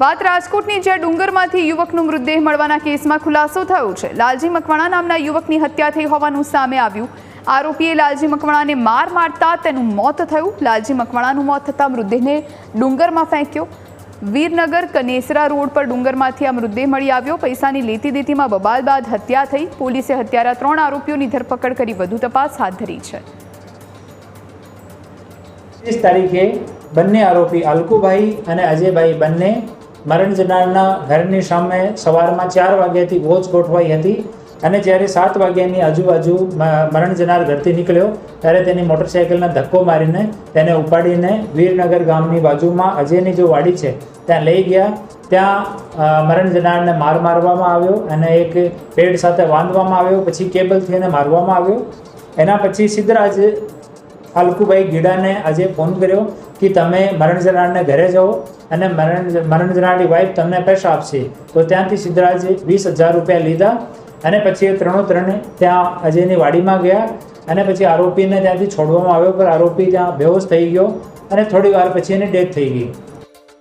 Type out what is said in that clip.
વાત રાજકોટની, જ્યાં ડુંગરમાંથી યુવકનો મૃતદેહ મળવાના કેસમાં ખુલાસો થયો છે। લાલજી મકવાણા નામના યુવકની હત્યા થઈ હોવાનું સામે આવ્યું। આરોપીએ લાલજી મકવાણાને માર મારતા તેનું મોત થયું। લાલજી મકવાણાનું મોત થતાં મૃતદેહને ડુંગરમાં ફેંક્યો। વીરનગર કનેસરા રોડ પર ડુંગરમાંથી આ મૃતદેહ મળી આવ્યો। પૈસાની લેતી દેતીમાં બબાલ બાદ હત્યા થઈ। પોલીસે હત્યારા 3 આરોપીઓની ધરપકડ કરી વધુ તપાસ હાથ ધરી છે। 30 તારીખે બંને આરોપી અલકુભાઈ અને અજયભાઈ બંને મરણ જનારના ઘરની સામે સવારમાં 4 વાગ્યાથી વોચ ગોઠવાઈ હતી અને જ્યારે 7 વાગ્યાની આજુબાજુ મરણ જનાર ઘરથી નીકળ્યો ત્યારે તેની મોટરસાઇકલને ધક્કો મારીને તેને ઉપાડીને વીરનગર ગામની બાજુમાં અજયની જો વાડી છે ત્યાં લઈ ગયા। ત્યાં મરણ જનારને માર મારવામાં આવ્યો અને એક પેડ સાથે બાંધવામાં આવ્યો, પછી કેબલથી એને મારવામાં આવ્યો। એના પછી સિદ્ધરાજ અલકુભાઈ ગીડાને આજે ફોન કર્યો કે તમે મરણ જનારને ઘરે જાઓ અને મરણ જનારની વાઈફ તમને પૈસા આપશે। તો ત્યાંથી સિદ્ધરાજે 20,000 રૂપિયા લીધા અને પછી એ ત્રણે ત્યાં અજયની વાડીમાં ગયા અને પછી આરોપીને ત્યાંથી છોડવામાં આવ્યો, પણ આરોપી ત્યાં બેહોશ થઈ ગયો અને થોડી વાર પછી એની ડેથ થઈ ગઈ।